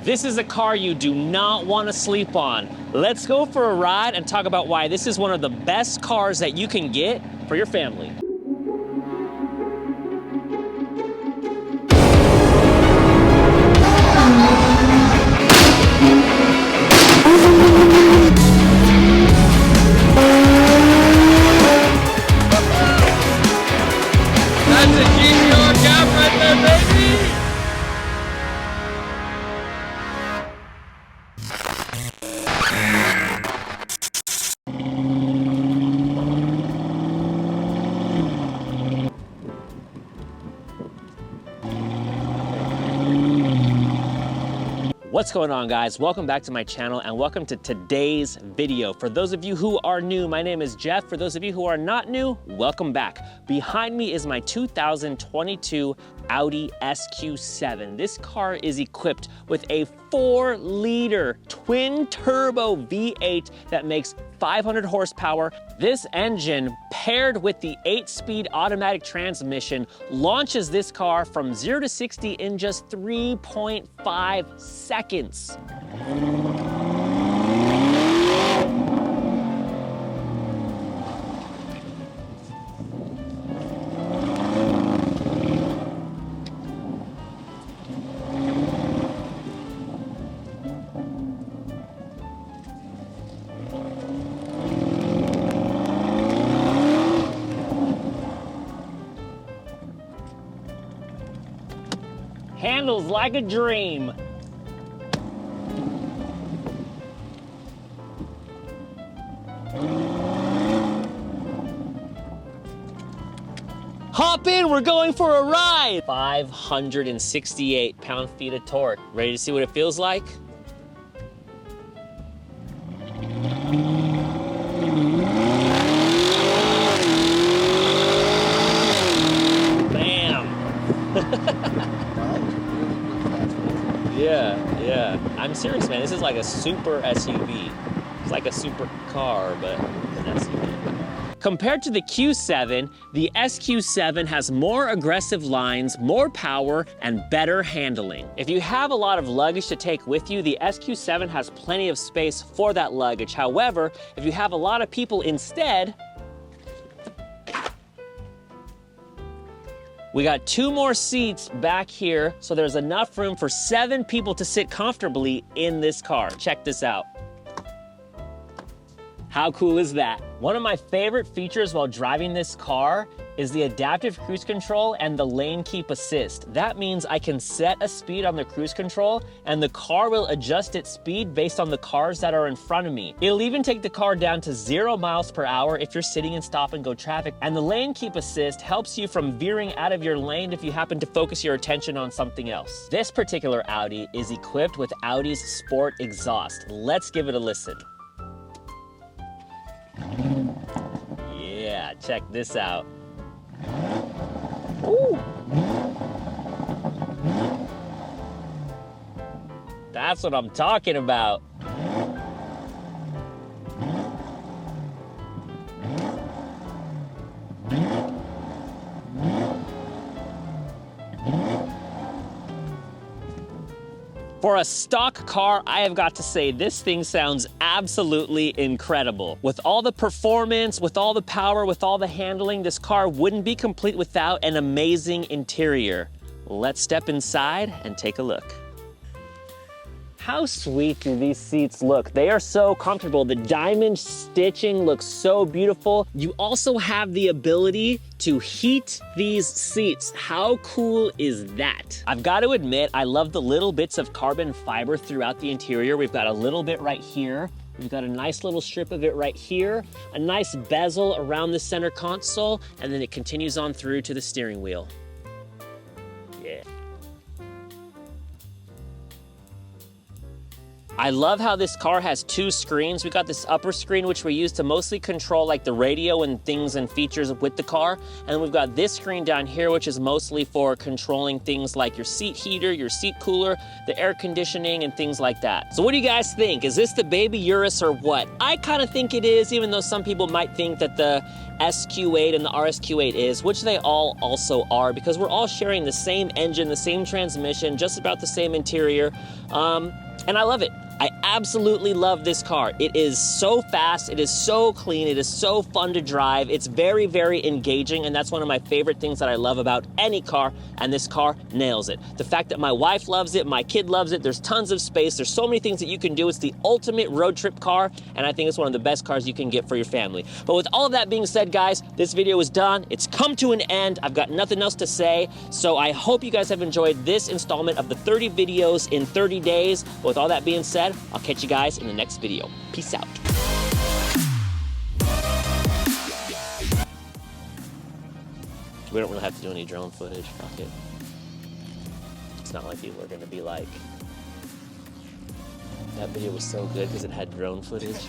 This is a car you do not want to sleep on. Let's go for a ride and talk about why this is one of the best cars that you can get for your family. That's a GPR gap right there, baby! What's going on, guys? Welcome back to my channel and welcome to today's video. For those of you who are new, my name is Jeff. For those of you who are not new, welcome back. Behind me is my 2022 Audi SQ7. This car is equipped with a 4-liter twin-turbo V8 that makes 500 horsepower. This engine, paired with the 8-speed automatic transmission, launches this car from 0 to 60 in just 3.5 seconds. Handles like a dream. Hop in, we're going for a ride. 568 pound-feet of torque. Ready to see what it feels like? Bam. Yeah. I'm serious, man. This is like a super SUV. It's like a super car, but an SUV. Compared to the Q7, the SQ7 has more aggressive lines, more power, and better handling. If you have a lot of luggage to take with you, the SQ7 has plenty of space for that luggage. However, if you have a lot of people instead, we got 2 more seats back here, so there's enough room for 7 people to sit comfortably in this car. Check this out. How cool is that? One of my favorite features while driving this car is the adaptive cruise control and the lane keep assist. That means I can set a speed on the cruise control and the car will adjust its speed based on the cars that are in front of me. It'll even take the car down to 0 miles per hour if you're sitting in stop and go traffic. And the lane keep assist helps you from veering out of your lane if you happen to focus your attention on something else. This particular Audi is equipped with Audi's Sport exhaust. Let's give it a listen. Yeah, check this out. Ooh. That's what I'm talking about. For a stock car, I have got to say this thing sounds absolutely incredible. With all the performance, with all the power, with all the handling, this car wouldn't be complete without an amazing interior. Let's step inside and take a look. How sweet do these seats look? They are so comfortable. The diamond stitching looks so beautiful. You also have the ability to heat these seats. How cool is that? I've got to admit, I love the little bits of carbon fiber throughout the interior. We've got a little bit right here. We've got a nice little strip of it right here, a nice bezel around the center console, and then it continues on through to the steering wheel. Yeah. I love how this car has two screens. We got this upper screen, which we use to mostly control like the radio and things and features with the car. And we've got this screen down here, which is mostly for controlling things like your seat heater, your seat cooler, the air conditioning, and things like that. So what do you guys think? Is this the baby Urus or what? I kind of think it is, even though some people might think that the SQ8 and the RSQ8 is, which they all also are, because we're all sharing the same engine, the same transmission, just about the same interior. And I love it. I absolutely love this car. It is so fast, it is so clean, it is so fun to drive. It's very, very engaging, and that's one of my favorite things that I love about any car, and this car nails it. The fact that my wife loves it, my kid loves it, there's tons of space, there's so many things that you can do. It's the ultimate road trip car, and I think it's one of the best cars you can get for your family. But with all of that being said, guys, this video is done. It's come to an end. I've got nothing else to say, so I hope you guys have enjoyed this installment of the 30 videos in 30 days. But with all that being said, I'll catch you guys in the next video. Peace out. We don't really have to do any drone footage. Fuck it. It's not like people are gonna be like, that video was so good because it had drone footage.